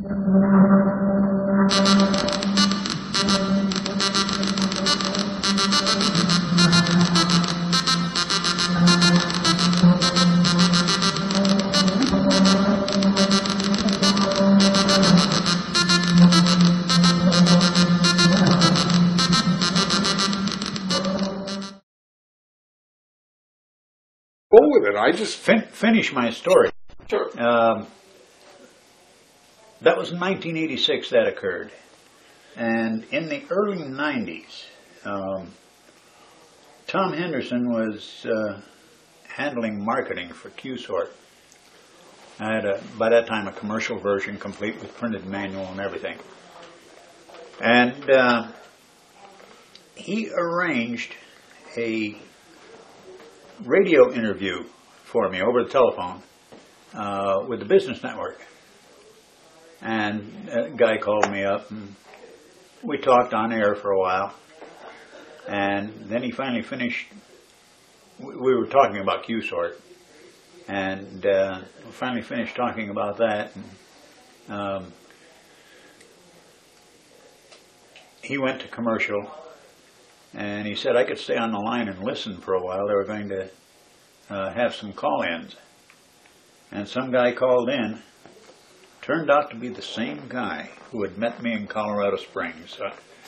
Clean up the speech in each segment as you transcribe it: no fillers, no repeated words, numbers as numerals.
Go with it. I just finish my story. Sure. That was in 1986 that occurred. And in the early 90s, Tom Henderson was handling marketing for Q-Sort. I had, by that time, a commercial version complete with printed manual and everything. And he arranged a radio interview for me over the telephone with the business network. And a guy called me up and we talked on air for a while. And then he finally finished. We were talking about Q-Sort. And we finally finished talking about that. And, he went to commercial. And he said I could stay on the line and listen for a while. They were going to have some call-ins. And some guy called in. Turned out to be the same guy who had met me in Colorado Springs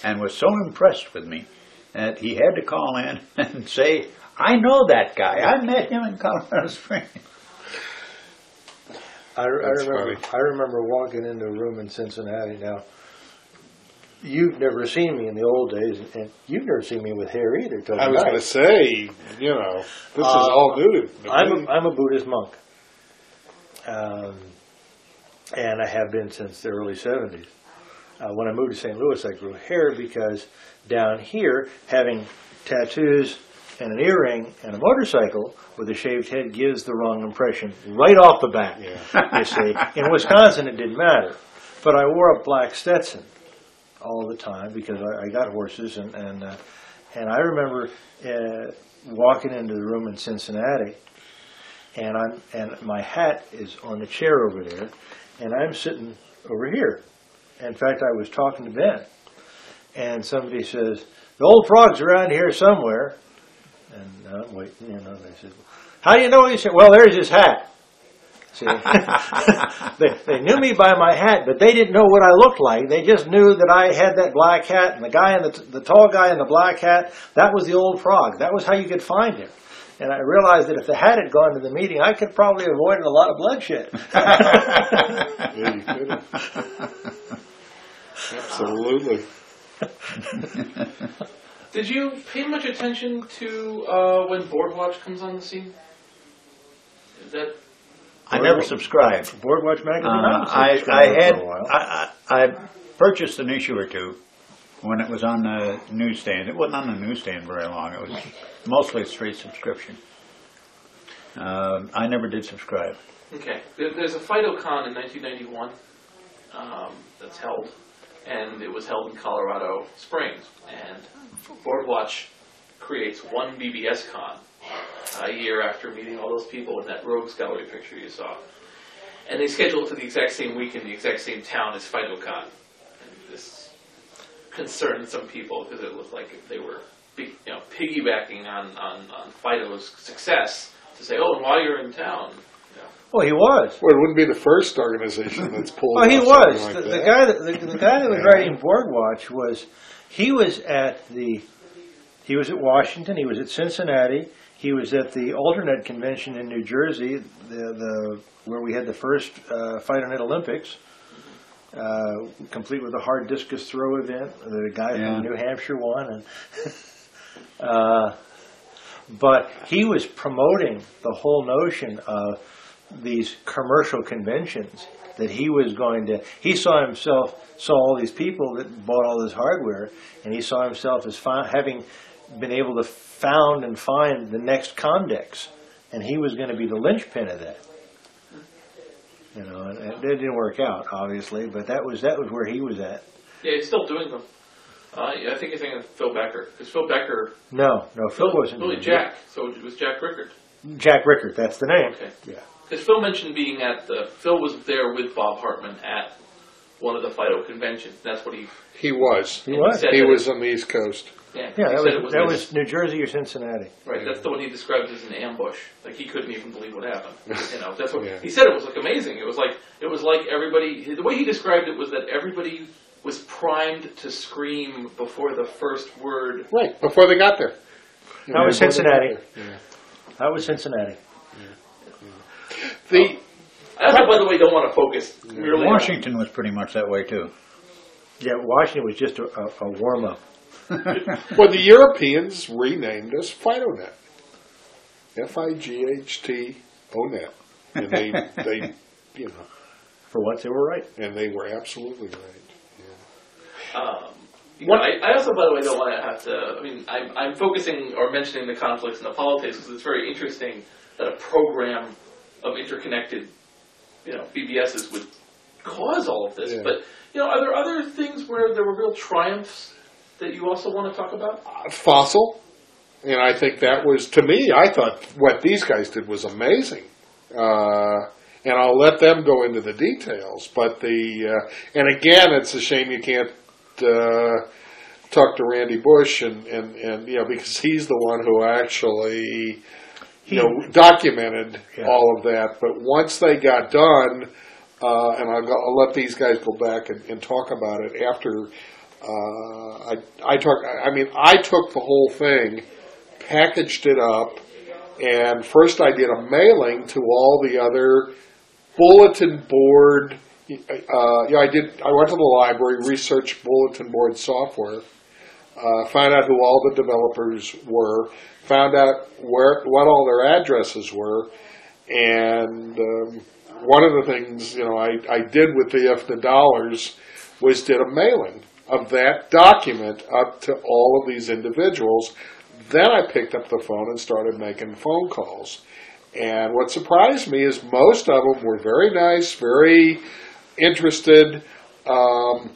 and was so impressed with me that he had to call in and say, I know that guy. I met him in Colorado Springs. I remember walking into a room in Cincinnati. Now, you've never seen me in the old days, and you've never seen me with hair either. I was going to say, this is all new to me. I'm a Buddhist monk. And I have been since the early 70s. When I moved to St. Louis, I grew hair because down here, having tattoos and an earring and a motorcycle with a shaved head gives the wrong impression right off the bat. Yeah. You see, in Wisconsin it didn't matter, but I wore a black Stetson all the time because I got horses, and I remember walking into the room in Cincinnati, and my hat is on the chair over there. And I'm sitting over here. In fact, I was talking to Ben. And somebody says, the old frog's around here somewhere. And I'm waiting, they said, how do you know? He said, well, there's his hat. See, they knew me by my hat, but they didn't know what I looked like. They just knew that I had that black hat, and the guy in the tall guy in the black hat, that was the old frog. That was how you could find him. And I realized that if the hat had gone to the meeting, I could probably have avoided a lot of bloodshed. Yeah, you could have. Absolutely. Did you pay much attention to when Boardwatch comes on the scene? Is that? I never subscribed. Boardwatch magazine. I purchased an issue or two when it was on the newsstand. It wasn't on the newsstand very long. It was mostly a straight subscription. I never did subscribe. Okay. There's a PhytoCon in 1991 that's held, and it was held in Colorado Springs. And Boardwatch creates one BBS Con a year after meeting all those people in that Rogues Gallery picture you saw. And they schedule it for the exact same week in the exact same town as PhytoCon. And this concerned some people because it looked like they were piggybacking on Phyto's success to say, oh, and while you're in town. Well, he was. Well, it wouldn't be the first organization that's pulled well, he off was. Like the guy that was writing Boardwatch he was at Washington, he was at Cincinnati, he was at the Alternet convention in New Jersey, where we had the first Phytonet Olympics, complete with a hard discus throw event. The guy from New Hampshire won, and but he was promoting the whole notion of these commercial conventions that he was going to. He saw all these people that bought all this hardware, and he saw himself as having been able to found and find the next Comdex, and he was going to be the linchpin of that. And it didn't work out, obviously, but that was where he was at. Yeah, he's still doing them. I think you're thinking of Phil Becker, because Phil Becker. No, Phil wasn't. Really, Jack. So it was Jack Rickard. Jack Rickard, that's the name. Okay. Yeah. Because Phil mentioned being Phil was there with Bob Hartman at one of the FIDO conventions. That's what he was. He was. He was on the East Coast. Yeah, Yeah, he said it that was New Jersey or Cincinnati. right. That's the one he described as an ambush. Like he couldn't even believe what happened. That's what Yeah. he said. It was like amazing. It was like everybody. The way he described it was that everybody was primed to scream before the first word. Right, before they got there. That was Cincinnati. Yeah. That was Cincinnati. I also, by the way, don't want to focus merely on Washington was pretty much that way too. Yeah, Washington was just a warm-up. Well, the Europeans renamed us FidoNet. FIGHT-O-net. And they, you know. For once, they were right. And they were absolutely right. I also, by the way, don't want to have to. I mean, I'm focusing or mentioning the conflicts and the politics because it's very interesting that a program of interconnected, BBSs would cause all of this. Yeah. But are there other things where there were real triumphs that you also want to talk about? Fossil. And I think that was, to me, I thought what these guys did was amazing. And I'll let them go into the details. But and again, it's a shame you can't talk to Randy Bush and because he's the one who actually documented all of that. But once they got done, and I'll let these guys go back and talk about it after. I took the whole thing, packaged it up, and first I did a mailing to all the other bulletin board. I went to the library, researched bulletin board software, found out who all the developers were, found out what all their addresses were, and one of the things I did with the IFNA dollars was did a mailing of that document up to all of these individuals. Then I picked up the phone and started making phone calls. And what surprised me is most of them were very nice, very interested, and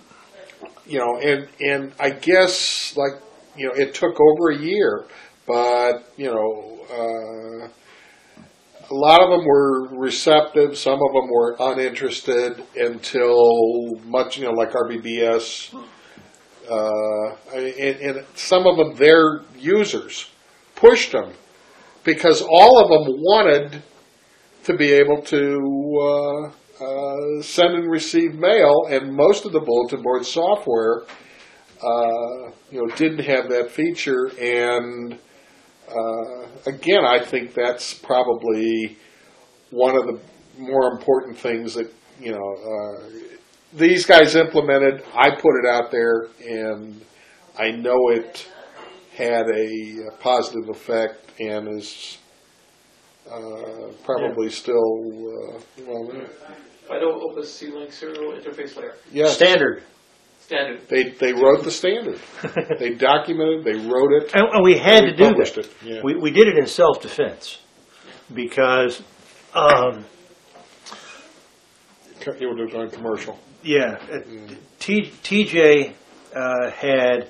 I guess it took over a year, but a lot of them were receptive, some of them were uninterested until much, like RBBS, and some of them, their users pushed them because all of them wanted to be able to send and receive mail, and most of the bulletin board software, didn't have that feature. And again, I think that's probably one of the more important things that these guys implemented. I put it out there, and I know it had a positive effect, and is probably still FIDO Opus C-Link serial interface layer. yes. Standard. They wrote the standard. They documented. They wrote it. And we had to do that. It. Yeah. We did it in self-defense because You were doing commercial. Yeah, TJ had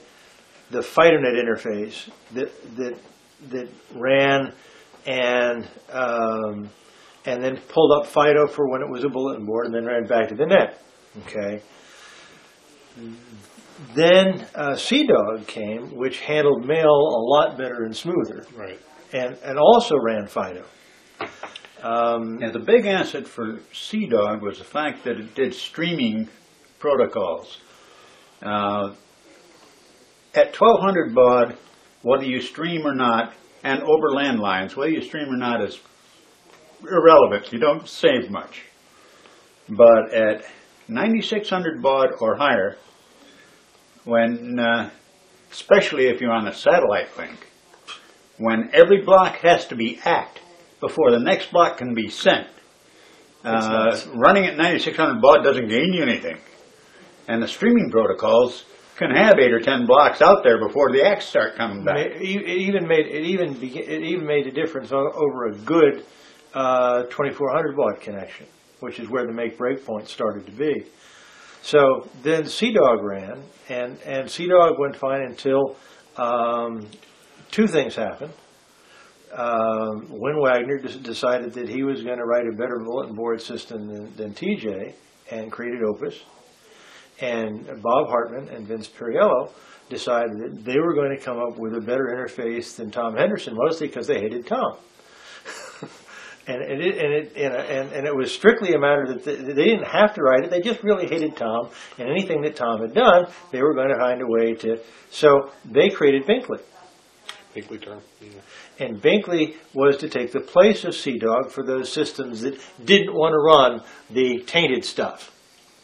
the FidoNet interface that ran and then pulled up Fido for when it was a bulletin board, and then ran back to the net. Okay. Then CDOG came, which handled mail a lot better and smoother, Right. and also ran Fido. And the big asset for CDOG was the fact that it did streaming protocols. At 1200 baud, whether you stream or not, and over landlines, whether you stream or not is irrelevant. You don't save much. But at 9600 baud or higher, when, especially if you're on a satellite link, when every block has to be ACT before the next block can be sent, running at 9600 baud doesn't gain you anything. And the streaming protocols can have 8 or 10 blocks out there before the ACTs start coming back. It even made a difference over a good 2400 baud connection, which is where the make breakpoint started to be. So then CDOG ran, and CDOG went fine until two things happened. Win Wagner decided that he was going to write a better bulletin board system than TJ, and created Opus. And Bob Hartman and Vince Periello decided that they were going to come up with a better interface than Tom Henderson, mostly because they hated Tom. And it was strictly a matter that they didn't have to write it. They just really hated Tom, and anything that Tom had done, they were going to find a way to. So they created Binkley. Binkley term. Yeah. And Binkley was to take the place of CDOG for those systems that didn't want to run the tainted stuff.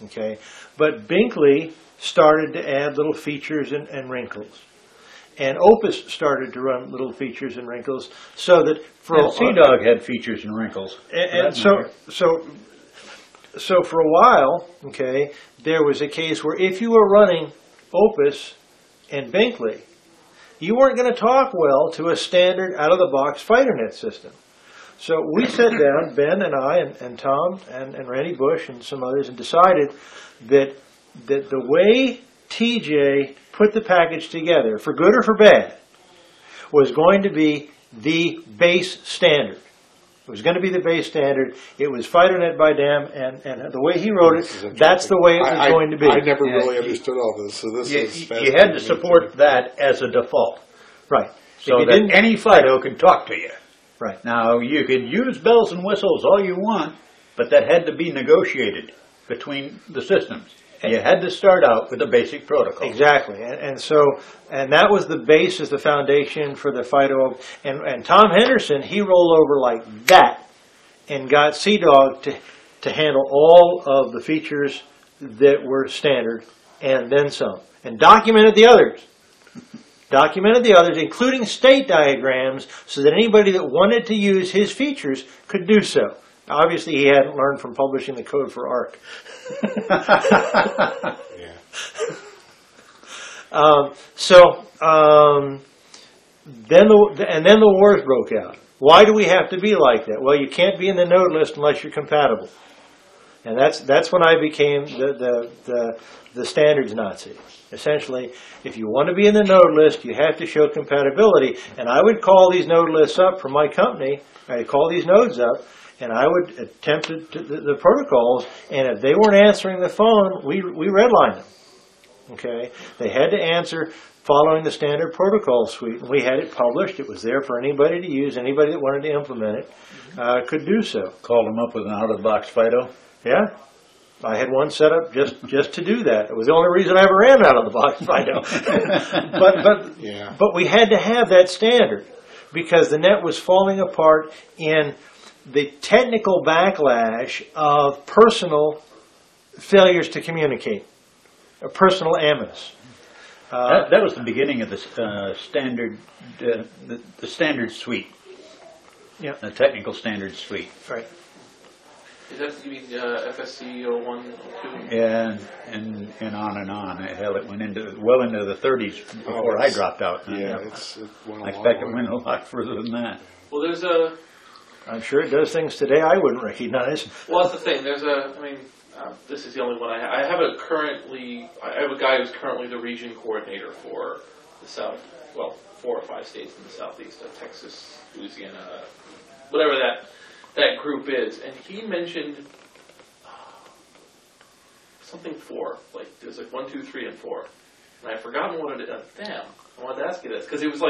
Okay, but Binkley started to add little features and wrinkles. And Opus started to run little features and wrinkles, so that CDOG had features and wrinkles. And so for a while, okay, there was a case where if you were running Opus and Binkley, you weren't going to talk well to a standard out-of-the-box FighterNet system. So we sat down, Ben and I and Tom and Randy Bush and some others, and decided that the way TJ put the package together, for good or for bad, was going to be the base standard. It was going to be the base standard. It was FighterNet by DAM, and the way he wrote it, that's the way it was going to be. I never really understood all this, so this is you had to support that as a default. Right. So that any FIDO could talk to you. Right. Now, you could use bells and whistles all you want, but that had to be negotiated between the systems. You had to start out with a basic protocol. Exactly, and that was the basis, the foundation for the FIDO. And Tom Henderson, he rolled over like that, and got CDOG to handle all of the features that were standard, and then some, and documented the others. Documented the others, including state diagrams, so that anybody that wanted to use his features could do so. Obviously, he hadn't learned from publishing the code for ARC. Yeah. Then the wars broke out. Why do we have to be like that? Well, you can't be in the node list unless you're compatible, and that's when I became the standards Nazi. Essentially, if you want to be in the node list, you have to show compatibility. And I would call these node lists up from my company. I'd call these nodes up, and I would attempt the protocols, and if they weren't answering the phone, we redlined them. Okay? They had to answer following the standard protocol suite, and we had it published. It was there for anybody to use. Anybody that wanted to implement it could do so. Called them up with an out-of-the-box FIDO? Yeah. I had one set up just to do that. It was the only reason I ever ran out of the box FIDO. But we had to have that standard, because the net was falling apart in the technical backlash of personal failures to communicate, a personal animus. That was the beginning of the standard, the standard suite. Yeah, the technical standard suite. Right. Is that, you mean FSC 01, 02? Yeah, and on and on. Hell, it went well into the 30s before I dropped out. Yeah, I went expect it went a lot further than that. Well, there's a... I'm sure it does things today I wouldn't recognize. Well, that's the thing. There's a... I mean, this is the only one I have a currently... I have a guy who's currently the region coordinator for the South... Well, 4 or 5 states in the Southeast of Texas, Louisiana, whatever that group is, and he mentioned something 4, like there's like 1, 2, 3, and 4, and I've forgotten what it is. Damn, I wanted to ask you this because it's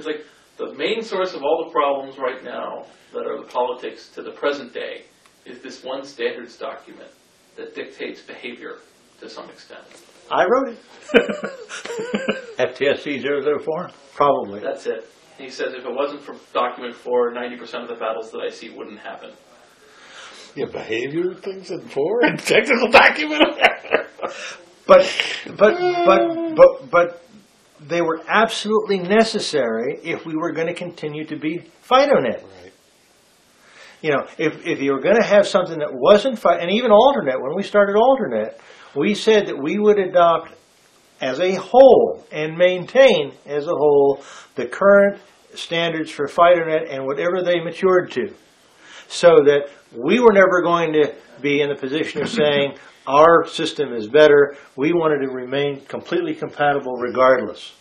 like the main source of all the problems right now that are the politics to the present day is this one standards document that dictates behavior to some extent. I wrote it. FTSC 004? Probably. That's it. He says if it wasn't for document 4, 90% of the battles that I see wouldn't happen. Yeah, behavior things in 4 and technical document. But they were absolutely necessary if we were going to continue to be FidoNet. Right. You know, if you were going to have something that wasn't and even Alternet, when we started Alternet, we said that we would adopt as a whole and maintain as a whole the current standards for FidoNet and whatever they matured to, so that we were never going to be in the position of saying our system is better. We wanted to remain completely compatible regardless.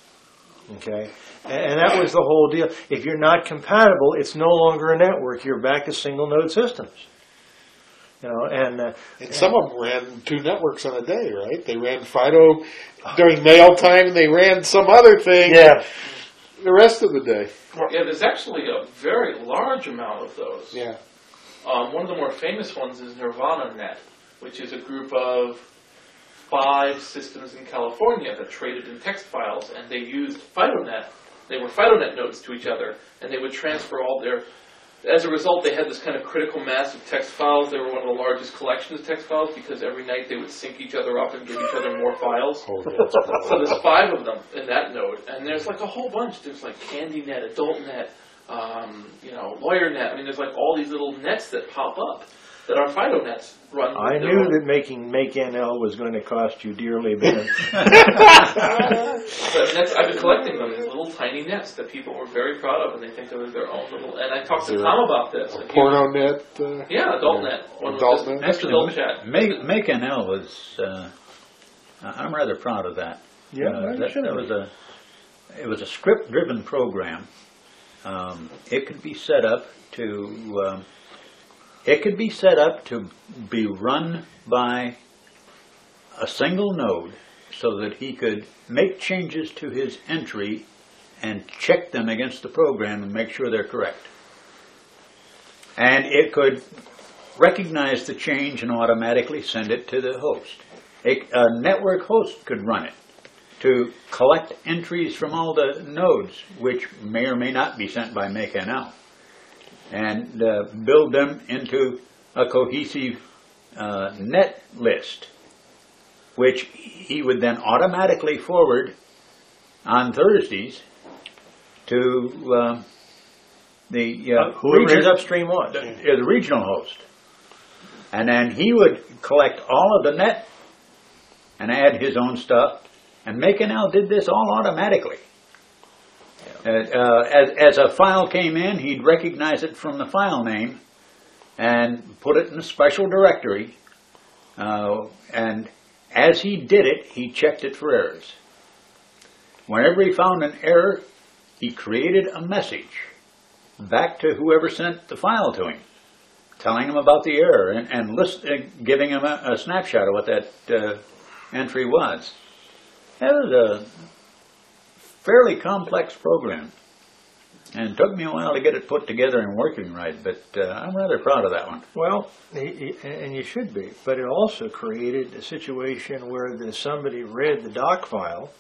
Okay? And that was the whole deal. If you're not compatible, it's no longer a network. You're back to single node systems. And some of them ran 2 networks on a day, right? They ran Fido during mail time, and they ran some other thing the rest of the day. Yeah, there's actually a very large amount of those. Yeah. One of the more famous ones is Nirvana Net, which is a group of 5 systems in California that traded in text files, and they used FidoNet. They were FidoNet nodes to each other, and they would transfer all their... As a result, they had this kind of critical mass of text files. They were one of the largest collections of text files because every night they would sync each other up and give each other more files. So there's 5 of them in that node, and there's like a whole bunch. There's like CandyNet, AdultNet, LawyerNet. I mean, there's like all these little nets that pop up that are FidoNets run. I knew that making MakeNL was going to cost you dearly, Ben. I've been collecting them, these little tiny nets that people were very proud of, and they think they're their own little. And I talked to Tom about this. PornoNet? Yeah, AdultNet. AdultNet. Actually, adult chat. MakeNL was. I'm rather proud of that. Yeah, it was a script-driven program. It could be set up to. It could be set up to be run by a single node so that he could make changes to his entry and check them against the program and make sure they're correct. And it could recognize the change and automatically send it to the host. A network host could run it to collect entries from all the nodes, which may or may not be sent by MakeNL, and build them into a cohesive net list, which he would then automatically forward on Thursdays to the whoever his upstream was. The regional host. And then he would collect all of the net and add his own stuff. And MakeNL did this all automatically. As a file came in, he'd recognize it from the file name and put it in a special directory. And as he did it, he checked it for errors. Whenever he found an error, he created a message back to whoever sent the file to him, telling him about the error and giving him a snapshot of what that entry was. That was a fairly complex program, and it took me a while to get it put together and working right, but I'm rather proud of that one. Well, and you should be, but it also created a situation where somebody read the doc file,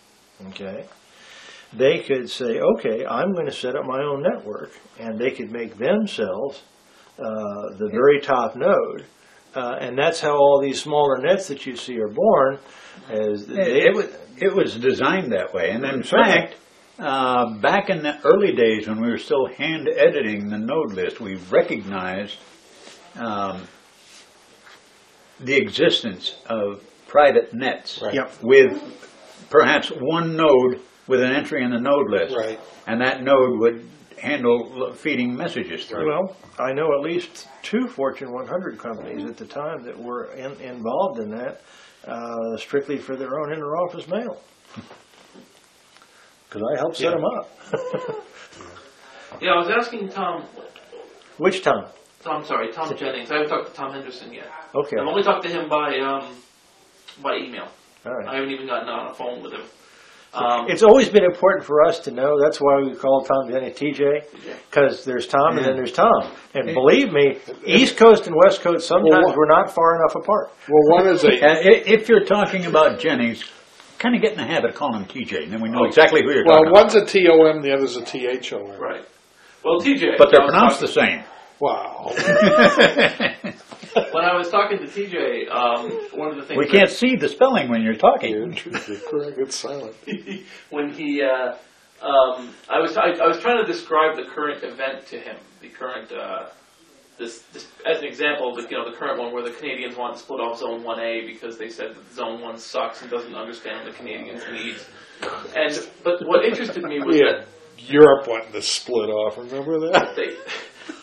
okay, they could say, okay, I'm going to set up my own network, and they could make themselves the very top node, and that's how all these smaller nets that you see are born. It was designed that way, and in fact, back in the early days when we were still hand editing the node list, we recognized the existence of private nets with perhaps one node with an entry in the node list, and that node would handle feeding messages through. Well, I know at least 2 Fortune 100 companies at the time that were involved in that, strictly for their own inter-office mail. Because I helped set them up. Yeah, I was asking Tom. Which Tom? Tom Jennings. I haven't talked to Tom Henderson yet. Okay. I've only talked to him by email. All right. I haven't even gotten on a phone with him. It's always been important for us to know. That's why we call Tom Jennings TJ, because there's Tom and then there's Tom. And believe me, East Coast and West Coast sometimes we're not far enough apart. Well, one is if you're talking about Jennings, kind of get in the habit of calling him TJ, and then we know exactly who you're talking about. Well, one's a TOM, the other's a THOM. Right. Well, TJ. But they're pronounced the same. Wow. When I was talking to TJ, one of the things we can't see the spelling when you're talking. You're correct. It's silent. When he, I was trying to describe the current event to him. The current, this as an example, the current one where the Canadians want to split off Zone 1A because they said that Zone 1 sucks and doesn't understand the Canadians' needs. But what interested me was that Europe wanted to split off. Remember that?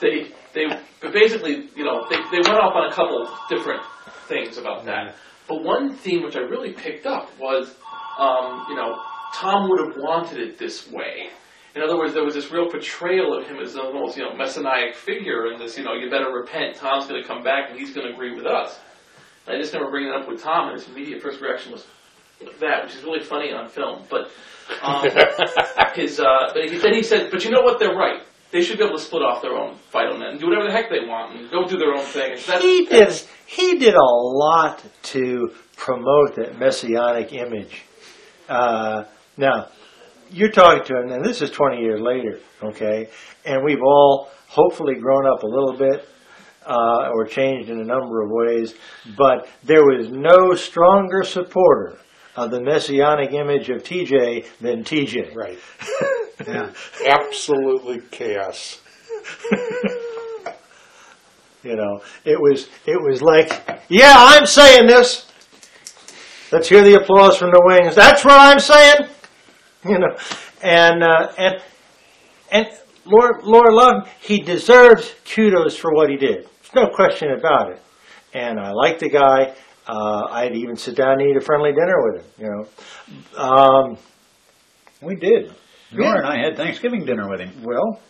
They basically, they went off on a couple different things about that. But one theme which I really picked up was, Tom would have wanted it this way. In other words, there was this real portrayal of him as almost, messianic figure, and this, you better repent. Tom's going to come back, and he's going to agree with us. And I just never bring it up with Tom, and his immediate first reaction was that, which is really funny on film. But but then he said, "But you know what? They're right. They should be able to split off their own FidoNet and do whatever the heck they want and go do their own thing." He did a lot to promote that messianic image. Now, you're talking to him, and this is 20 years later, okay? And we've all hopefully grown up a little bit or changed in a number of ways, but there was no stronger supporter of the messianic image of TJ than TJ. Right. Yeah. Absolutely chaos. It was like, yeah, I'm saying this. Let's hear the applause from the wings. That's what I'm saying. And Lord love him. He deserves kudos for what he did. There's no question about it. And I like the guy. I'd even sit down and eat a friendly dinner with him. We did. Nora and I had Thanksgiving dinner with him. Well,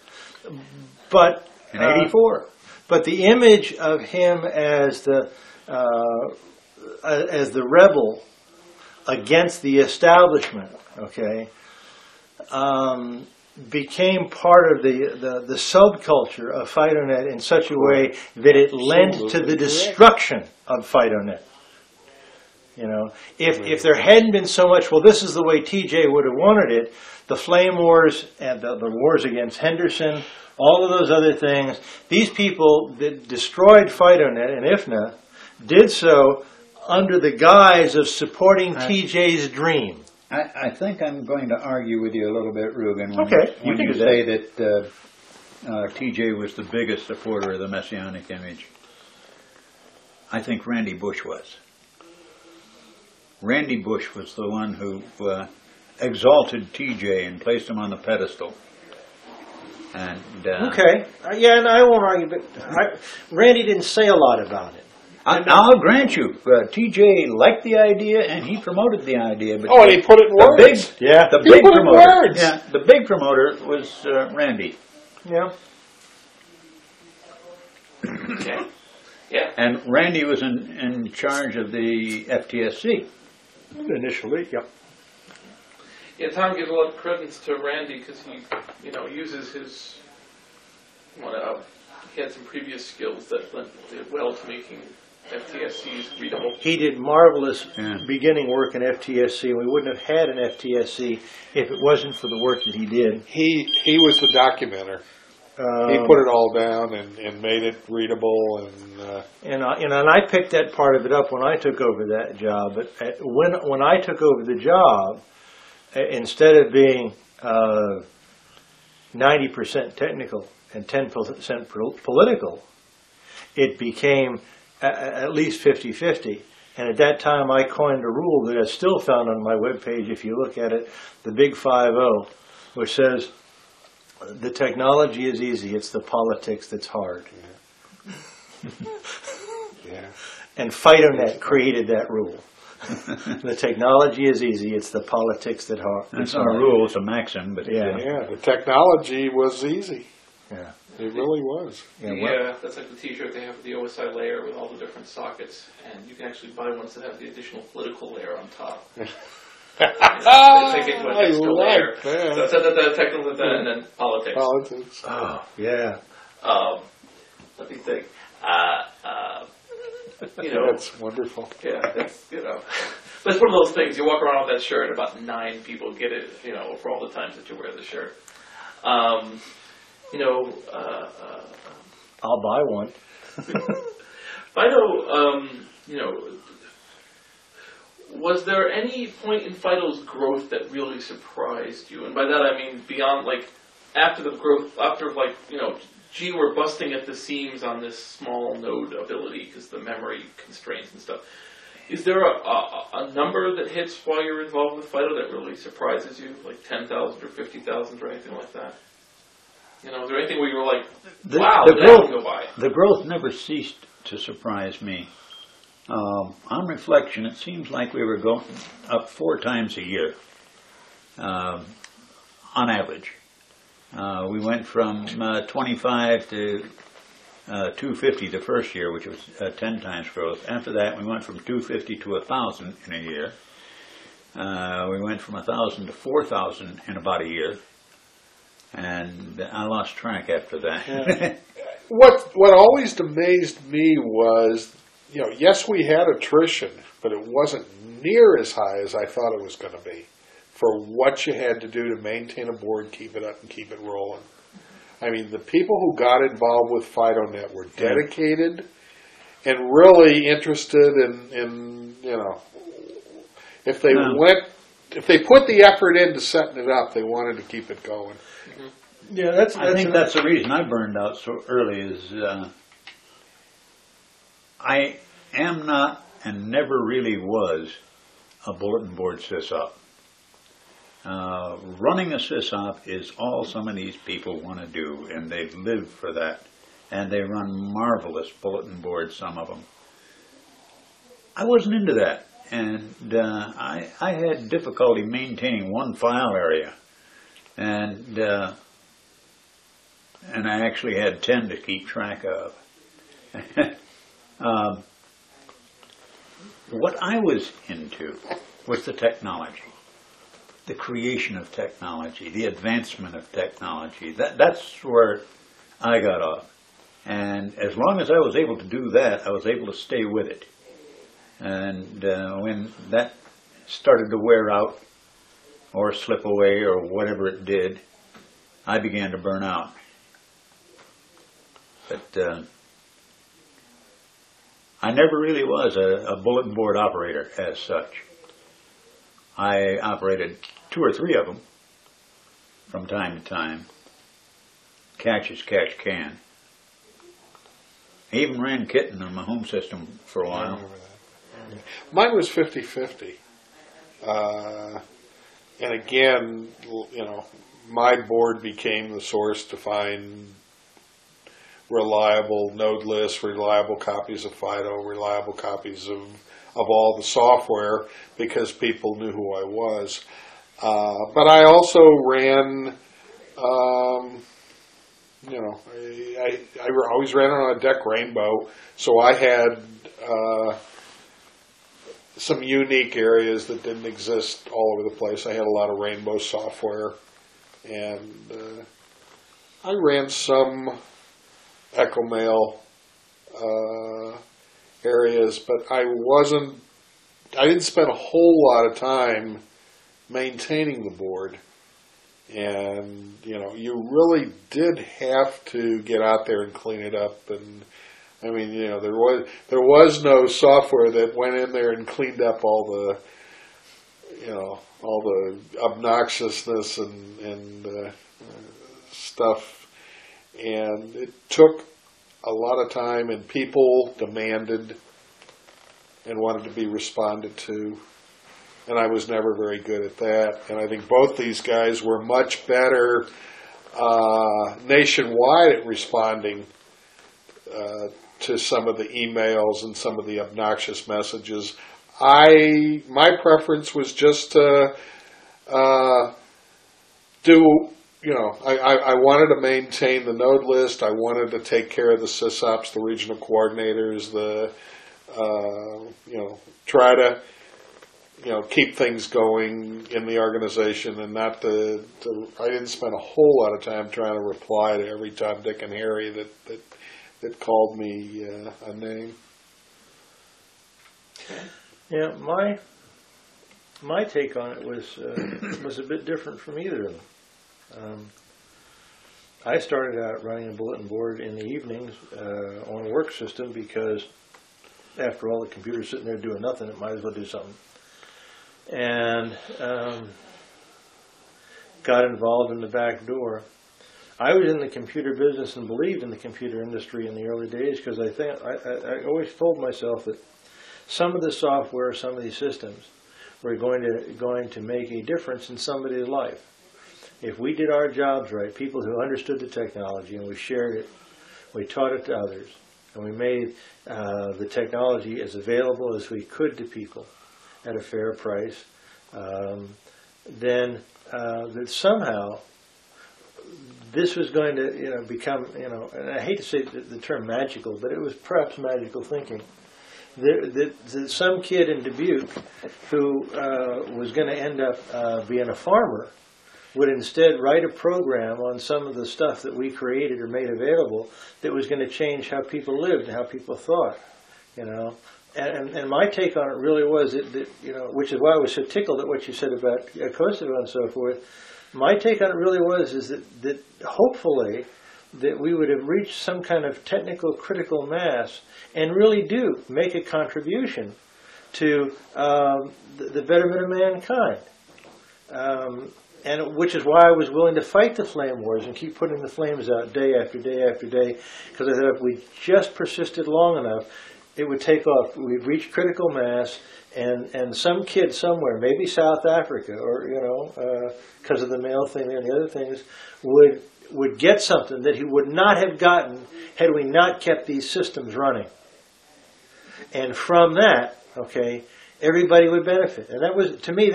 but in '84. But the image of him as the rebel against the establishment, okay, became part of the subculture of FidoNet in such a way that it lent to the destruction of FidoNet. If there hadn't been so much, well, this is the way TJ would have wanted it, the flame wars and the wars against Henderson, all of those other things, these people that destroyed FidoNet and IFNA did so under the guise of supporting TJ's dream. I think I'm going to argue with you a little bit, Rugen, when you say that TJ was the biggest supporter of the messianic image. I think Randy Bush was. Randy Bush was the one who exalted TJ and placed him on the pedestal. And okay, and I won't argue, but Randy didn't say a lot about it. I'll grant you, TJ liked the idea and he promoted the idea. But and he put it in words. The big promoter. Yeah, the big promoter was Randy. Yeah. Okay. Yeah. And Randy was in charge of the FTSC. Initially, yeah. Yeah, Tom gives a lot of credence to Randy because he, uses his. He had some previous skills that did well to making FTSCs readable. He did marvelous beginning work in FTSC, and we wouldn't have had an FTSC if it wasn't for the work that he did. He was the documenter. He put it all down and made it readable, and I picked that part of it up when I took over that job. But when I took over the job, instead of being 90% technical and 10% political, it became at least 50-50. And at that time, I coined a rule that is still found on my webpage, if you look at it, the Big 5-0, which says, the technology is easy, it's the politics that's hard. Yeah. And FidoNet created that rule. The technology is easy, it's the politics that hard. It's not a rule, it's a maxim. But the technology was easy. Yeah. It really was. That's like the t-shirt they have with the OSI layer with all the different sockets, and you can actually buy ones that have the additional political layer on top. They take it to an extra layer. So it's the technical and then politics. Politics. Oh, yeah. Let me think. That's wonderful. Yeah, that's, But it's one of those things, you walk around with that shirt, about 9 people get it, for all the times that you wear the shirt. I'll buy one. I know, was there any point in Fido's growth that really surprised you? And by that I mean beyond, after the growth, gee, we're busting at the seams on this small node ability because the memory constraints and stuff. Is there a number that hits while you're involved with Fido that really surprises you, like 10,000 or 50,000 or anything like that? Is there anything where you were like, wow, that didn't go by? The growth never ceased to surprise me. On reflection, it seems like we were going up 4 times a year, on average. We went from 25 to 250 the first year, which was 10 times growth. After that, we went from 250 to 1,000 in a year. We went from 1,000 to 4,000 in about a year. And I lost track after that. Yeah. What always amazed me was, yes, we had attrition, but it wasn't near as high as I thought it was going to be for what you had to do to maintain a board, keep it up, and keep it rolling. I mean, the people who got involved with FidoNet were dedicated and really interested in if they put the effort into setting it up, they wanted to keep it going. Yeah, I think that's the reason I burned out so early is I am not and never really was a bulletin board sysop. Running a sysop is all some of these people want to do, and they've lived for that. And they run marvelous bulletin boards, some of them. I wasn't into that, and I had difficulty maintaining one file area. And I actually had 10 to keep track of. What I was into was the technology, the creation of technology, the advancement of technology. That's where I got off. And as long as I was able to do that, I was able to stay with it. And when that started to wear out or slip away or whatever it did, I began to burn out. But I never really was a bulletin board operator as such. I operated 2 or 3 of them from time to time. Catch as catch can. I even ran Kitten on my home system for a while. Mine was 50-50. And again, my board became the source to find reliable node lists, reliable copies of Fido, reliable copies of all the software because people knew who I was. But I also ran, I always ran on a deck Rainbow, so I had some unique areas that didn't exist all over the place. I had a lot of Rainbow software, and I ran some EchoMail areas, but I didn't spend a whole lot of time maintaining the board. And, you really did have to get out there and clean it up. And, I mean, there was no software that went in there and cleaned up all the obnoxiousness and stuff. And it took a lot of time, and people demanded and wanted to be responded to. And I was never very good at that. And I think both these guys were much better nationwide at responding to some of the emails and some of the obnoxious messages. My preference was just to I wanted to maintain the node list. I wanted to take care of the sysops, the regional coordinators, try to keep things going in the organization, and not I didn't spend a whole lot of time trying to reply to every Tom, Dick, and Harry that called me a name. Yeah, my take on it was a bit different from either of them. I started out running a bulletin board in the evenings on a work system because, after all, the computer's sitting there doing nothing, it might as well do something. And got involved in the back door. I was in the computer business and believed in the computer industry in the early days because I always told myself that some of the software, some of these systems were going to make a difference in somebody's life. If we did our jobs right, people who understood the technology and we shared it, we taught it to others, and we made the technology as available as we could to people at a fair price, then that somehow this was going to, become, and I hate to say the term magical, but it was perhaps magical thinking. That some kid in Dubuque who was going to end up being a farmer would instead write a program on some of the stuff that we created or made available that was going to change how people lived and how people thought, And my take on it really was that which is why I was so tickled at what you said about Kosovo and so forth. My take on it really was that hopefully that we would have reached some kind of technical critical mass and really do make a contribution to the betterment of mankind. And which is why I was willing to fight the flame wars and keep putting the flames out day after day after day, because I thought if we just persisted long enough, it would take off. We'd reach critical mass, and some kid somewhere, maybe South Africa, or because of the mail thing and the other things, would get something that he would not have gotten had we not kept these systems running. And from that, everybody would benefit. And that was, to me,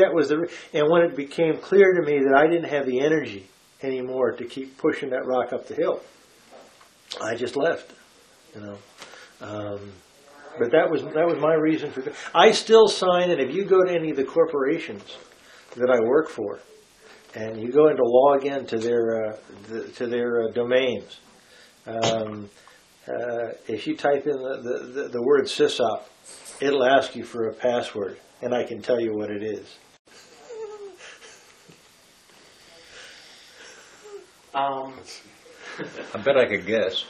and when it became clear to me that I didn't have the energy anymore to keep pushing that rock up the hill, I just left, But that was my reason for. I still sign, and if you go to any of the corporations that I work for, and you go into log in to their domains, if you type in the word sysop, it'll ask you for a password, and I can tell you what it is. I bet I could guess.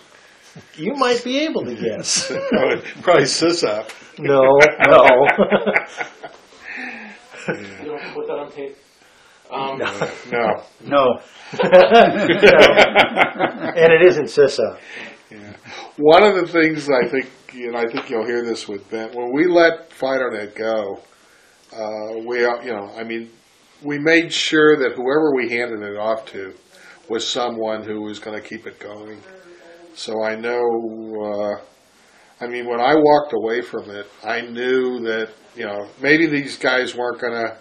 You might be able to guess. Probably sysop. No. You don't put that on tape? No. And it isn't sysop. Yeah. One of the things I think you'll hear this with Ben, when we let FidoNet go, we made sure that whoever we handed it off to was someone who was going to keep it going. So I know, when I walked away from it, I knew that, maybe these guys weren't going to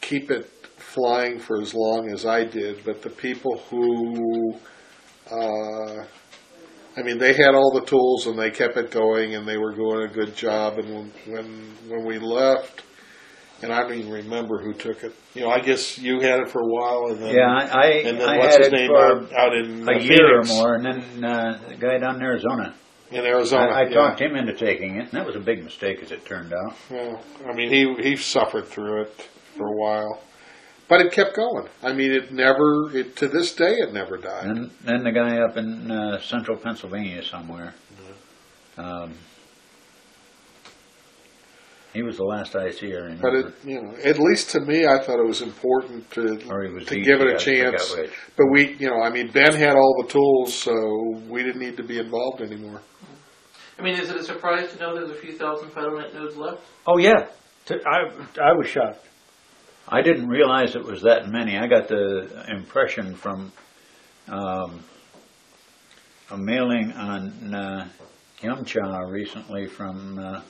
keep it flying for as long as I did, but the people who, they had all the tools and they kept it going and they were doing a good job. And when we left, and I don't even remember who took it. I guess you had it for a while, and then I what's had his it name for out in a year or more, and then the guy down in Arizona. In Arizona, I talked him into taking it, and that was a big mistake, as it turned out. Well, he suffered through it for a while, but it kept going. To this day, it never died. And then the guy up in central Pennsylvania somewhere. He was the last I see. I remember. But at least to me, I thought it was important to give it a chance. But Ben had all the tools, so we didn't need to be involved anymore. Is it a surprise to know there's a few thousand FidoNet nodes left? Oh yeah, I was shocked. I didn't realize it was that many. I got the impression from a mailing on Yumcha recently from.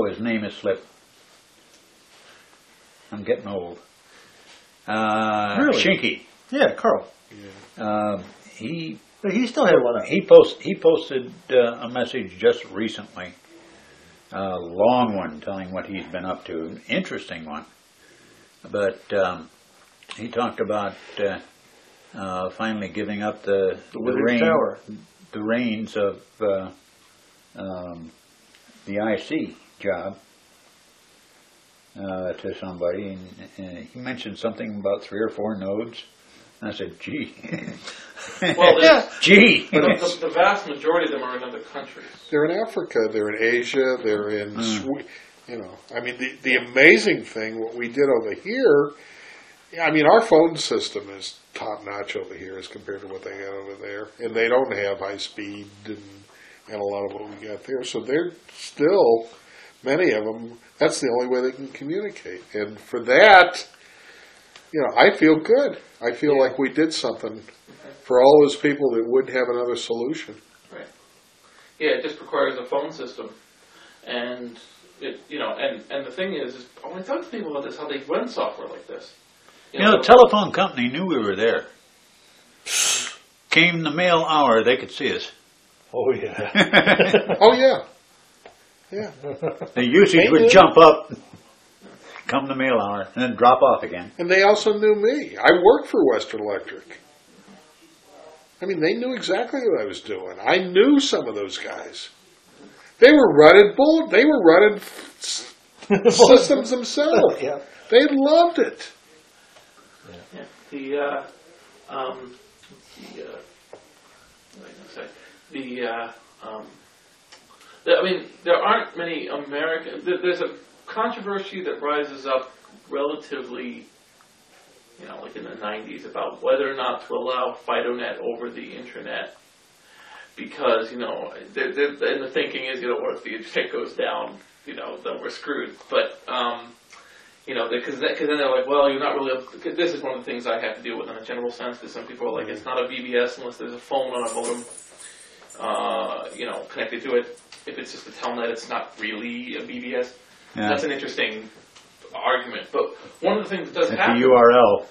His name has slipped. I'm getting old. Really? Shinky. Yeah, Carl. Yeah. He still had one up. He posted a message just recently, a long one, telling what he's been up to. Interesting one, but he talked about finally giving up the reins of the IC job to somebody, and he mentioned something about 3 or 4 nodes. And I said, "Gee, gee." But the vast majority of them are in other countries. They're in Africa. They're in Asia. They're in the amazing thing what we did over here. Our phone system is top notch over here as compared to what they got over there, and they don't have high speed and a lot of what we got there. So they're still, many of them, that's the only way they can communicate. And for that, I feel good. I feel like we did something for all those people that wouldn't have another solution. Right. Yeah, it just requires a phone system. And and the thing is when I talk to people about this, how they run software like this. You know, the telephone company knew we were there. Came the mail hour, they could see us. Oh, yeah. Oh, yeah. Yeah. The usage would jump up, come the mail hour, and then drop off again. And they also knew me. I worked for Western Electric. I mean, they knew exactly what I was doing. I knew some of those guys. They were running systems themselves. Yeah. They loved it. Yeah. What was I going to say? I mean, there aren't many American. There's a controversy that rises up relatively, like in the 90s about whether or not to allow FidoNet over the internet, because and the thinking is, what if the internet goes down, then we're screwed. But because then they're like, well, you're not really. This is one of the things I have to deal with in a general sense. Because some people are like, it's not a BBS unless there's a phone on a modem, connected to it. If it's just a telnet, it's not really a BBS. Yeah. That's an interesting argument. But one of the things that does happen. It's a URL.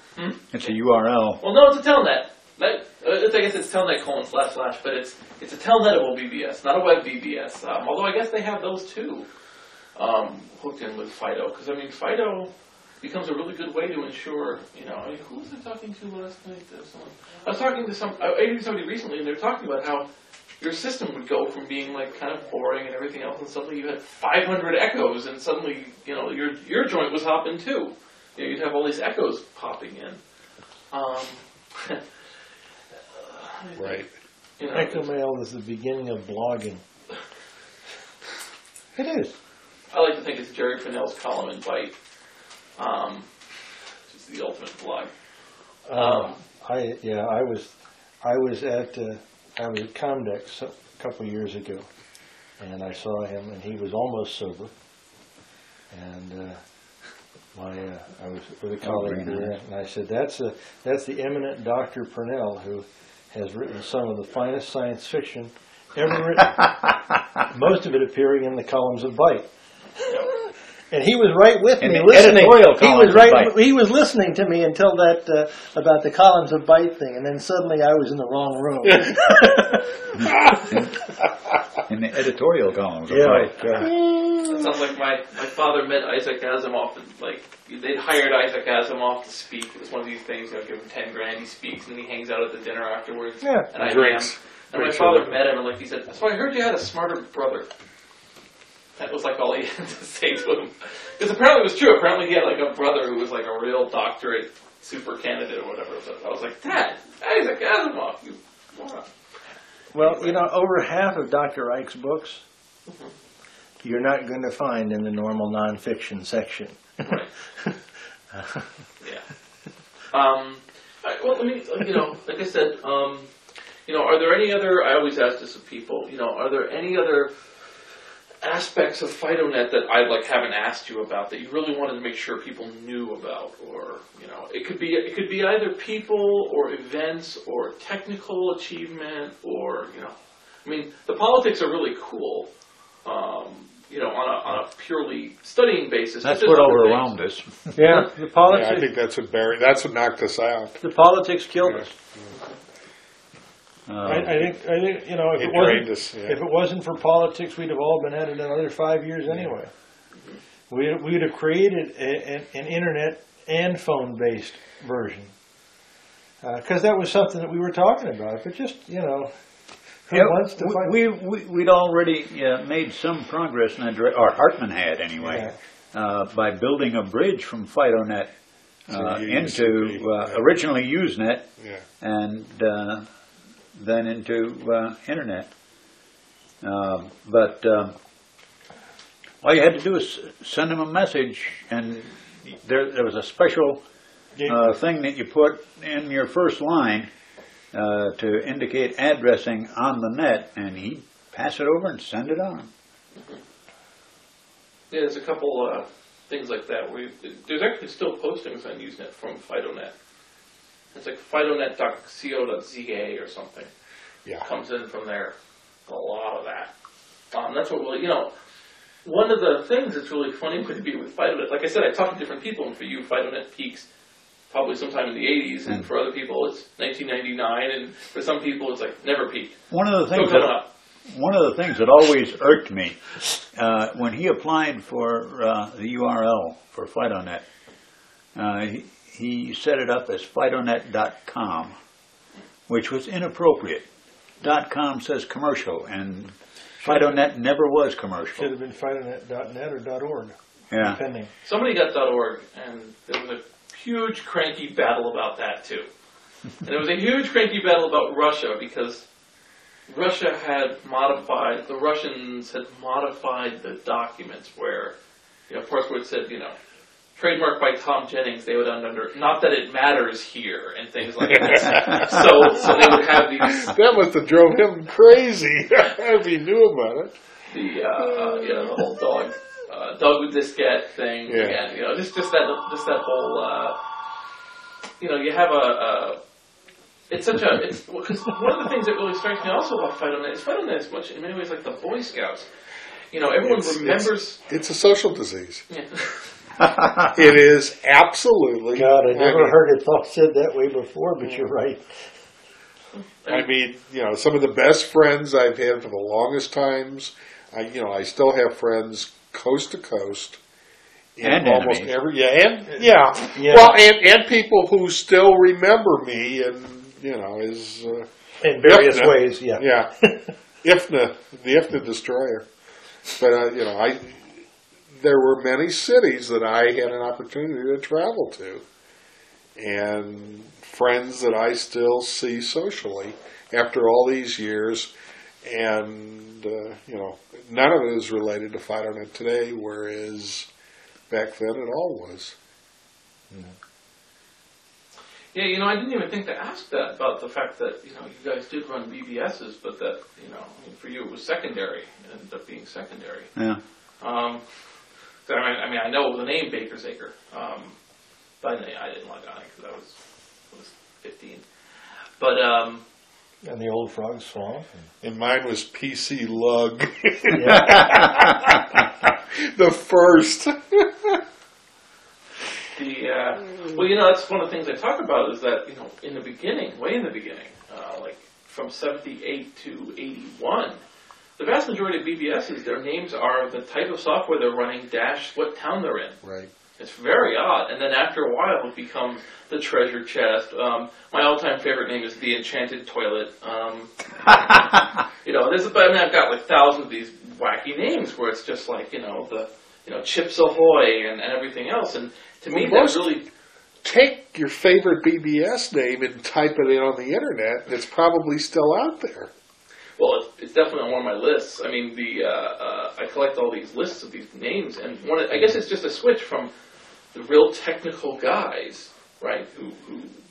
It's a URL. Well, no, it's a telnet. I guess it's telnet : / but it's a telnetable BBS, not a web BBS. Although I guess they have those too. Hooked in with Fido, because I mean Fido becomes a really good way to ensure, who was I talking to last night? I was talking to somebody recently, and they're talking about how your system would go from being like kind of boring and everything else, and suddenly you had 500 echoes, and suddenly your joint was hopping too. You'd have all these echoes popping in. Right. Echo mail is the beginning of blogging. It is. I like to think it's Jerry Fennell's column in Byte, which is the ultimate blog. I was at Comdex a couple of years ago, and I saw him, and he was almost sober. And I was with a colleague there, and I said, "That's the eminent Dr. Purnell, who has written some of the finest science fiction ever written, most of it appearing in the columns of Byte." And he was right with me, listening. He was listening to me until that about the columns of Byte thing, and then suddenly I was in the wrong room. In the editorial columns of Byte. That sounds like my father met Isaac Asimov, and they'd hired Isaac Asimov to speak. It was one of these things, give him $10,000, he speaks, and he hangs out at the dinner afterwards. Yeah, and drinks. And my father met him, and he said, "So I heard you had a smarter brother." That was all he had to say to him. Because apparently it was true. Apparently he had a brother who was a real doctorate super candidate or whatever. So I was like, "Dad, Isaac Asimov, you moron." Well, over half of Dr. Ike's books, you're not going to find in the normal nonfiction section. Right. Yeah. Well, I mean, like I said, are there any other? I always ask this of people. Are there any other aspects of FidoNet that I haven't asked you about that you really wanted to make sure people knew about, or it could be either people or events or technical achievement, or I mean the politics are really cool, on a purely studying basis. That's what overwhelmed us. Yeah, the politics. Yeah, I think that's what knocked us out. The politics killed us. I think if it wasn't for politics, we'd have all been at it another 5 years anyway. We'd have created an internet and phone-based version, because that was something that we were talking about. But just who wants to find? We'd already made some progress in that direction, or Hartman had anyway, by building a bridge from FidoNet into originally Usenet, and then into internet. But all you had to do was send them a message, and there was a special thing that you put in your first line to indicate addressing on the net, and he'd pass it over and send it on. Yeah, there's a couple things like that. There's actually still postings on Usenet from FidoNet. It's fidonet.co.za or something. Yeah. Comes in from there. A lot of that. That's what one of the things that's really funny would be with FidoNet, like I said, I talked to different people, and for you, FidoNet peaks probably sometime in the 80s, and for other people it's 1999, and for some people it's like never peaked. One of the things that always irked me, when he applied for the URL for FidoNet, he set it up as FidoNet.com, which was inappropriate. .com says commercial, and FidoNet never was commercial. Should have been FidoNet.net or .org. Yeah. Depending. Somebody got .org, and there was a huge cranky battle about that too. And there was a huge cranky battle about Russia because Russia had modified, the Russians had modified the documents where, of course, where it said, trademark by Tom Jennings, they would under, not that it matters here, and things like that. so they would have these. That must have drove him crazy if he knew about it. The whole dog with diskette thing. Yeah. Again, just that whole. You have it's such a. Because one of the things that really strikes me also about FidoNet is much in many ways like the Boy Scouts. Everyone remembers. It's a social disease. Yeah. It is absolutely. God, I never heard it said that way before, but you're right. I mean, some of the best friends I've had for the longest times. I still have friends coast to coast. And almost enemies. every Well, and people who still remember me, and is in various ways. Yeah. Yeah, the IFNA destroyer. But there were many cities that I had an opportunity to travel to, and friends that I still see socially after all these years, and none of it is related to FidoNet today, whereas back then it all was. Yeah, I didn't even think to ask that about the fact that you guys did run BBSs, but that for you it was secondary. It ended up being secondary. Yeah. I know the name Baker's Acre, but I didn't log on it because I was 15. But and the old Frog Swamp. And mine was PC Lug. The first. That's one of the things I talk about is that in the beginning, way in the beginning, like from 78 to 81. The vast majority of BBSs, their names are the type of software they're running dash what town they're in. Right. It's very odd. And then after a while, it becomes the treasure chest. My all-time favorite name is the enchanted toilet. I've got like thousands of these wacky names where it's just like the Chips Ahoy and everything else. And to me, that really take your favorite BBS name and type it in on the internet. It's probably still out there. Well, it's definitely on one of my lists. I mean, I collect all these lists of these names, and I guess it's just a switch from the real technical guys, right, who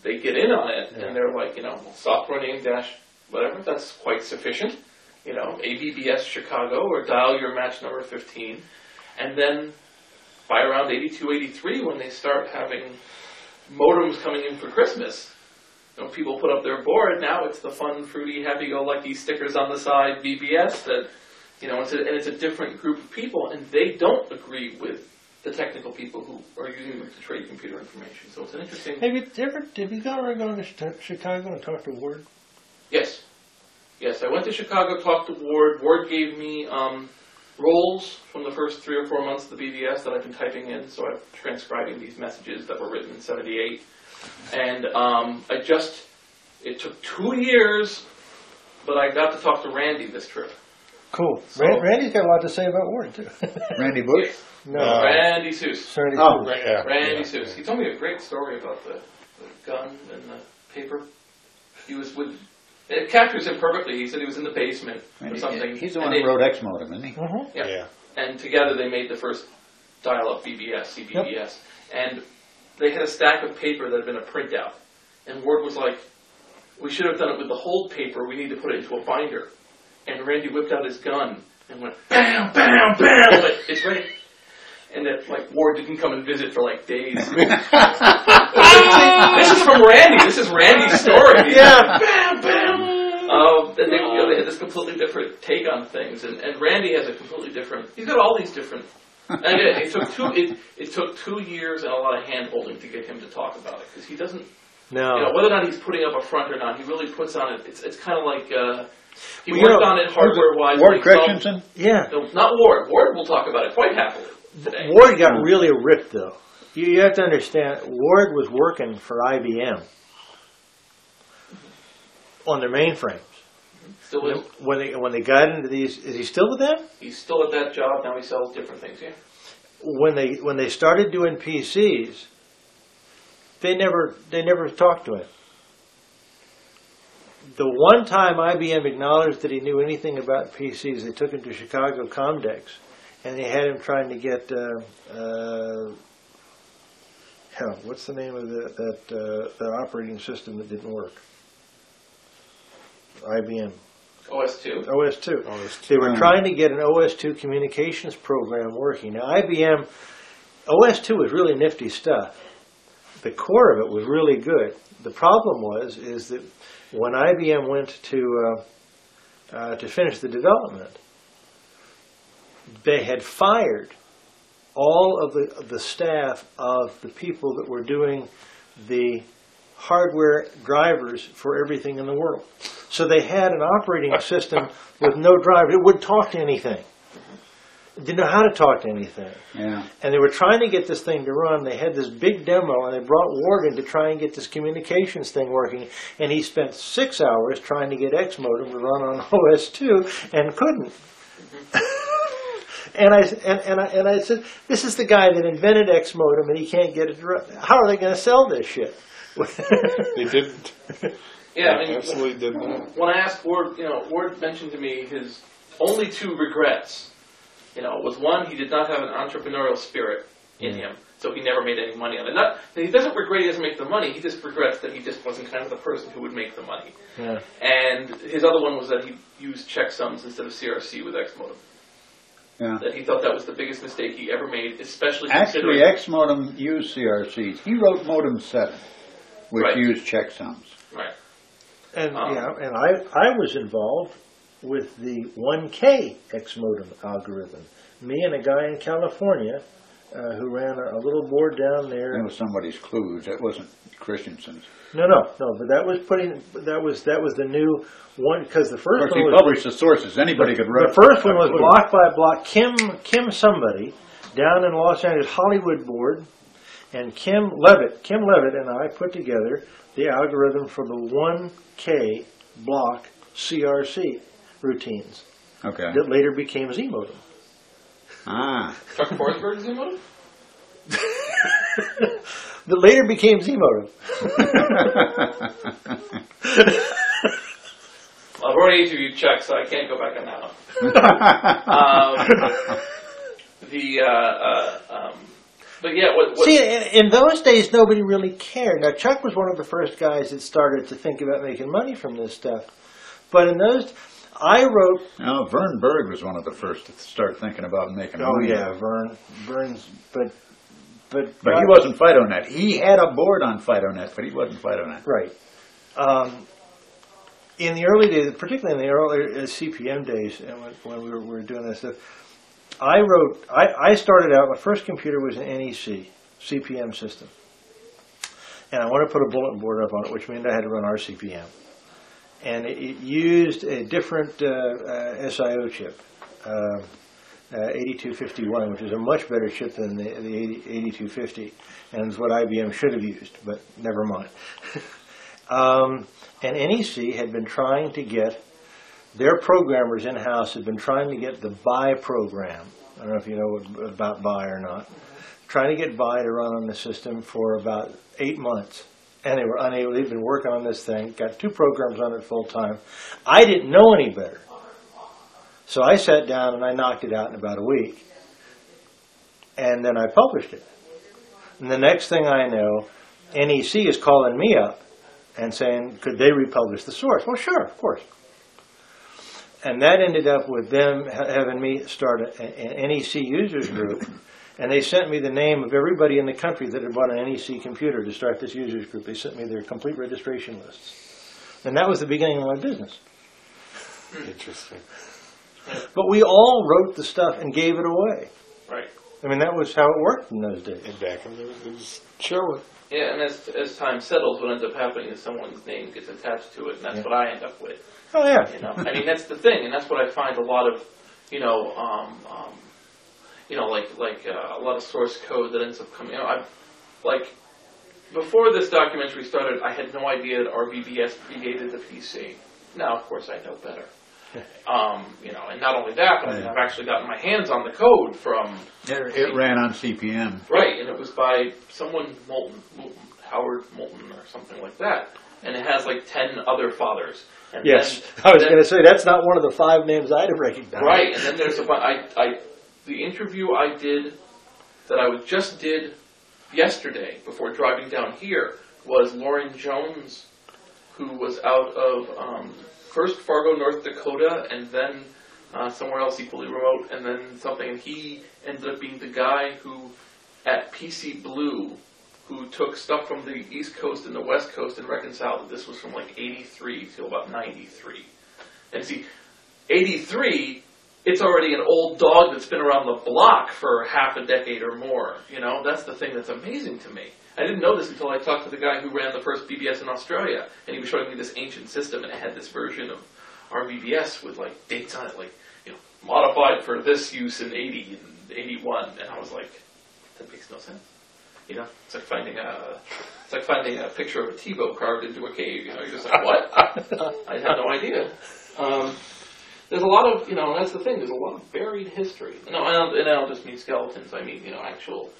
they get in on it, and they're like, software name dash whatever, that's quite sufficient. ABBS Chicago, or dial your match number 15. And then by around 82, 83, when they start having modems coming in for Christmas, people put up their board. Now it's the fun, fruity, happy-go-lucky stickers on the side BBS that, it's a different group of people, and they don't agree with the technical people who are using them to trade computer information. So it's an interesting. Have you ever gone to Chicago and talked to Ward? Yes, I went to Chicago, talked to Ward. Ward gave me roles from the first 3 or 4 months of the BBS that I've been typing in. So I'm transcribing these messages that were written in '78. And it took 2 years, but I got to talk to Randy this trip. Cool. So, Randy's got a lot to say about Ward, too. Randy Bush? No. Randy Seuss. Randy Seuss. He told me a great story about the gun and the paper. He was with... It captures him perfectly. He said he was in the basement or something. He's the one who wrote X modem, isn't he? Mm-hmm. Yeah. And together they made the first dial-up BBS, CBBS. Yep. And they had a stack of paper that had been a printout. And Ward was like, we should have done it with the whole paper. We need to put it into a binder. And Randy whipped out his gun and went, bam, bam, bam. Like, it's ready. And that, Ward didn't come and visit for, days. This is from Randy. This is Randy's story. Yeah. Bam, bam. And they had this completely different take on things, and Randy has a completely different. He's got all these different. And again, it took 2 years and a lot of hand holding to get him to talk about it, because he doesn't. No. You know, whether or not he's putting up a front or not, he really puts on it. It's kind of like he worked on it hardware wise. Ward Christensen? Yeah. No, not Ward. Ward will talk about it quite happily today. Ward got really ripped, though. You have to understand, Ward was working for IBM on their mainframes. Still is. When they got into these, is he still with them? He's still at that job now. He sells different things. Yeah. When they started doing PCs, they never talked to him. The one time IBM acknowledged that he knew anything about PCs, they took him to Chicago Comdex, and they had him trying to get what's the name of that operating system that didn't work? IBM. OS2. OS2. They were trying to get an OS2 communications program working. Now IBM, OS2 was really nifty stuff. The core of it was really good. The problem is that when IBM went to finish the development, they had fired all of the staff of the people that were doing the hardware drivers for everything in the world. So they had an operating system with no driver. It wouldn't talk to anything. It didn't know how to talk to anything. Yeah. And they were trying to get this thing to run. They had this big demo, and they brought Ward in to try and get this communications thing working. And he spent 6 hours trying to get X modem to run on OS2 and couldn't. And I said, this is the guy that invented X modem, and he can't get it to run. How are they going to sell this shit? They didn't. Yeah, I mean, absolutely did not. when I asked Ward, Ward mentioned to me his only 2 regrets. Was one, he did not have an entrepreneurial spirit in him, so he never made any money on it. Not he doesn't regret he doesn't make the money. He just regrets that he just wasn't kind of the person who would make the money. Yeah. And his other one was that he used checksums instead of CRC with X modem. Yeah. That he thought that was the biggest mistake he ever made, especially Actually, considering... X modem used CRCs. He wrote Modem 7, which used checksums. Right. And and I was involved with the 1K X modem algorithm. Me and a guy in California who ran a little board down there. That was somebody's clues. That wasn't Christensen's. No, but that was the new one, because the first Of course, one he was published the sources. Anybody could write. The first one was block by block. Kim somebody down in Los Angeles, Hollywood board, and Kim Levitt and I put together the algorithm for the 1K block CRC routines. Okay. That later became Z modem. Ah. Chuck Forsberg's Z modem? That later became Z modem. I've already interviewed Chuck, so I can't go back on that one. But yeah, what See, in those days, nobody really cared. Now, Chuck was one of the first guys that started to think about making money from this stuff. But in those, I wrote... No, Vern Berg was one of the first to start thinking about making money. Oh, yeah, Vern's... But he wasn't FidoNet. He had a board on FidoNet, but he wasn't FidoNet. Right. In the early days, particularly in the early CPM days, and when we were doing this stuff, I started out, my first computer was an NEC, CPM system. And I wanted to put a bulletin board up on it, which meant I had to run RCPM. And it used a different SIO chip, 8251, which is a much better chip than the 8250, and is what IBM should have used, but never mind. And NEC had been trying to get, their programmers in-house had been trying to get the BI program. I don't know if you know about BI or not. Trying to get BI to run on the system for about 8 months. And they were unable. They'd been working on this thing, got 2 programs on it full time. I didn't know any better. So I sat down and I knocked it out in about a week. And then I published it. And the next thing I know, NEC is calling me up and saying, could they republish the source? Well, sure, of course. And that ended up with them having me start an NEC users group. And they sent me the name of everybody in the country that had bought an NEC computer to start this users group. They sent me their complete registration lists. And that was the beginning of my business. Interesting. But we all wrote the stuff and gave it away. Right. I mean, that was how it worked in those days. And back in it was chilling. Yeah, and as time settles, what ends up happening is someone's name gets attached to it, and that's what I end up with. Oh, yeah. You know, I mean, that's the thing, and that's what I find a lot of, a lot of source code that ends up coming. Before this documentary started, I had no idea that RBBS predated the PC. Now, of course, I know better. And not only that, but I've actually gotten my hands on the code from... It ran on CPM. Right, and it was by someone, Howard Moulton or something like that. And it has like 10 other fathers. And yes, I was going to say, that's not one of the 5 names I'd have recognized. Right, and then there's the interview I did, that I just did yesterday before driving down here, was Lauren Jones, who was out of first Fargo, North Dakota, and then somewhere else equally remote, and then something, and he ended up being the guy who, at PC Blue, who took stuff from the East Coast and the West Coast and reconciled that this was from like 83 till about 93. And see, 83, it's already an old dog that's been around the block for half a decade or more. You know, that's the thing that's amazing to me. I didn't know this until I talked to the guy who ran the first BBS in Australia, and he was showing me this ancient system, and it had this version of RBBS with like dates on it, like, you know, modified for this use in 80 and 81, and I was like, that makes no sense. You know, it's like finding a picture of a Tebow carved into a cave. You know, you're just like, what? I had no idea. There's a lot of, you know, that's the thing. There's a lot of buried history. No, and I don't just mean skeletons. I mean, you know, actual,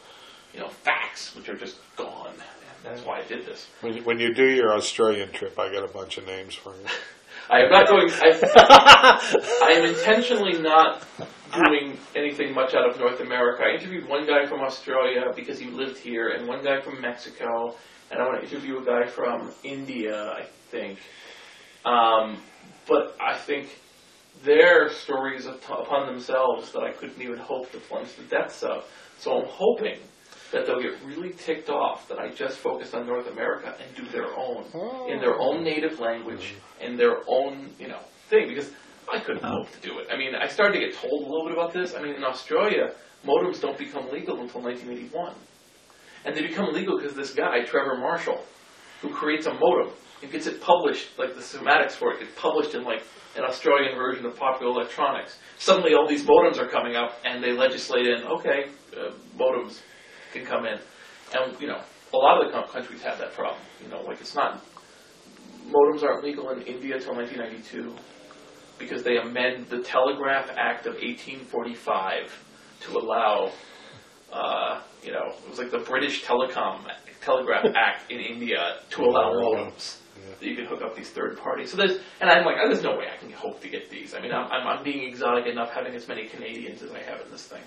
you know, facts which are just gone. That's why I did this. When you do your Australian trip, I got a bunch of names for you. I am not going. I am intentionally not doing anything much out of North America. I interviewed one guy from Australia because he lived here, and one guy from Mexico, and I want to interview a guy from India, I think. But I think their stories upon themselves that I couldn't even hope to plunge the depths of. So I'm hoping that they'll get really ticked off that I just focused on North America and do their own, in their own native language, in their own, you know, thing, because I couldn't hope to do it. I mean, I started to get told a little bit about this. I mean, in Australia, modems don't become legal until 1981. And they become legal because this guy, Trevor Marshall, who creates a modem and gets it published, like the schematics for it, gets published in like an Australian version of Popular Electronics. Suddenly all these modems are coming up and they legislate in, okay, modems can come in. And, you know, a lot of the countries have that problem. You know, like it's not, modems aren't legal in India until 1992 because they amend the Telegraph Act of 1845 to allow, you know, it was like the British Telegraph Act in India to allow modems. That you can hook up these third parties. So there's, and I'm like, there's no way I can hope to get these. I mean, I'm being exotic enough having as many Canadians as I have in this thing.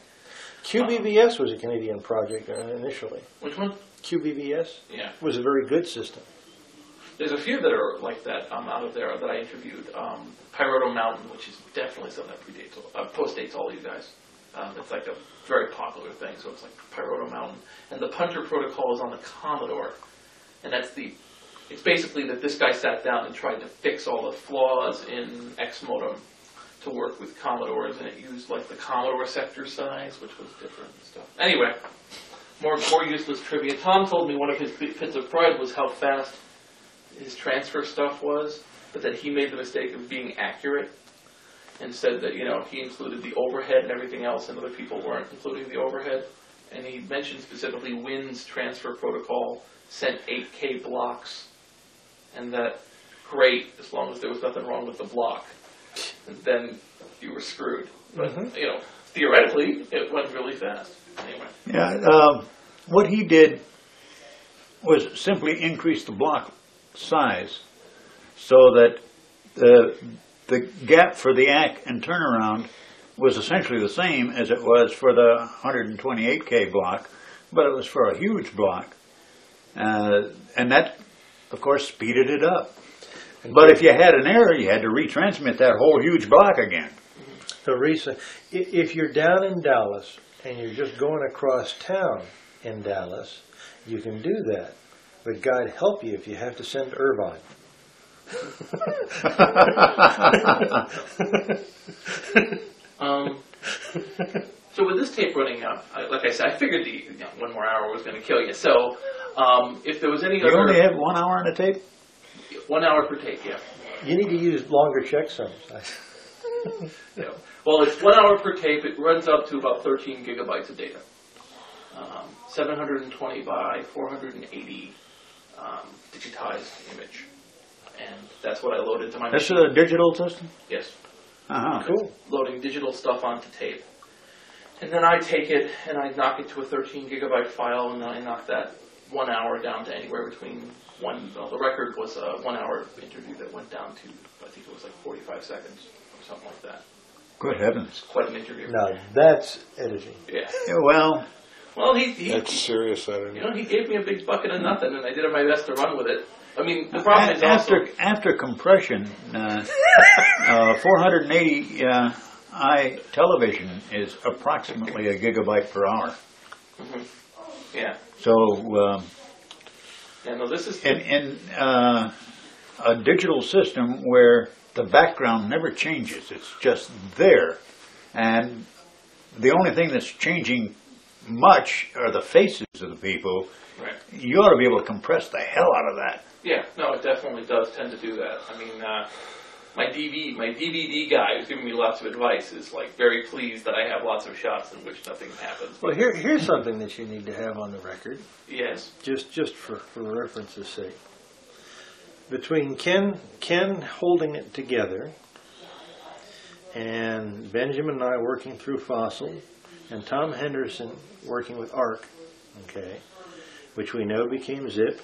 QBBS was a Canadian project initially. Which one? QBBS? Yeah. Was a very good system. There's a few that are like that out of there that I interviewed. Pyroto Mountain, which is definitely something that predates, postdates all you guys. It's like a very popular thing, so it's like Pyroto Mountain. And the Punter protocol is on the Commodore. And it's basically that this guy sat down and tried to fix all the flaws in X modem to work with Commodores, and it used like the Commodore sector size, which was different and stuff. Anyway, more useless trivia. Tom told me one of his bits of pride was how fast his transfer stuff was, but that he made the mistake of being accurate and said that, you know, he included the overhead and everything else, and other people weren't including the overhead. And he mentioned specifically WIN's transfer protocol sent 8K blocks, and that, great, as long as there was nothing wrong with the block. And then you were screwed. But, you know, theoretically, it went really fast. Anyway. Yeah, what he did was simply increase the block size so that the gap for the ACK and turnaround was essentially the same as it was for the 128K block, but it was for a huge block. And that, of course, speeded it up. But if you had an error, you had to retransmit that whole huge block again. If you're down in Dallas and you're just going across town in Dallas, you can do that. But God help you if you have to send Irvine. So with this tape running out, like I said, I figured the 1 more hour was going to kill you. So if there was any You other... only have 1 hour on the tape? 1 hour per tape, yeah. You need to use longer checksums. Yeah. Well, it's 1 hour per tape. It runs up to about 13 gigabytes of data. 720 by 480 digitized image. And that's what I loaded to my This is machine. a digital system? Yes. Uh-huh. Cool. Loading digital stuff onto tape. And then I take it and I knock it to a 13 gigabyte file, and then I knock that 1 hour down to anywhere between the record was a 1 hour interview that went down to, I think it was like 45 seconds or something like that. Good heavens. Quite an interview. Now that's editing. Yeah. Yeah, well, he That's serious editing. you know, he gave me a big bucket of nothing, and I did my best to run with it. I mean, the problem is also... after compression, 480 I television is approximately a gigabyte per hour. Mm-hmm. Yeah. So, Yeah, no, this is... in a digital system where the background never changes, it's just there, and the only thing that's changing much are the faces of the people. Right. You ought to be able to compress the hell out of that. Yeah, no, it definitely does tend to do that. I mean, my DVD guy who's giving me lots of advice is like very pleased that I have lots of shots in which nothing happens. Well, here's something that you need to have on the record, Yes. just for reference's sake. Between Ken holding it together and Benjamin and I working through Fossil and Tom Henderson working with ARC, okay, which we know became Zip,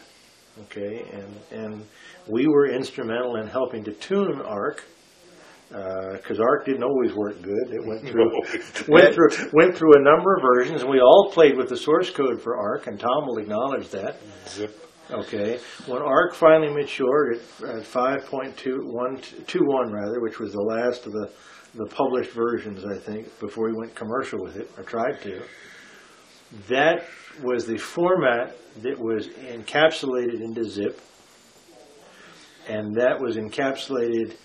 okay, and we were instrumental in helping to tune ARC, because ARC didn't always work good. It went through a number of versions, and we all played with the source code for ARC, and Tom will acknowledge that. Zip. Okay, when ARC finally matured at 5.21 rather, which was the last of the published versions, I think, before we went commercial with it, or tried to, that was the format that was encapsulated into Zip, and that was encapsulated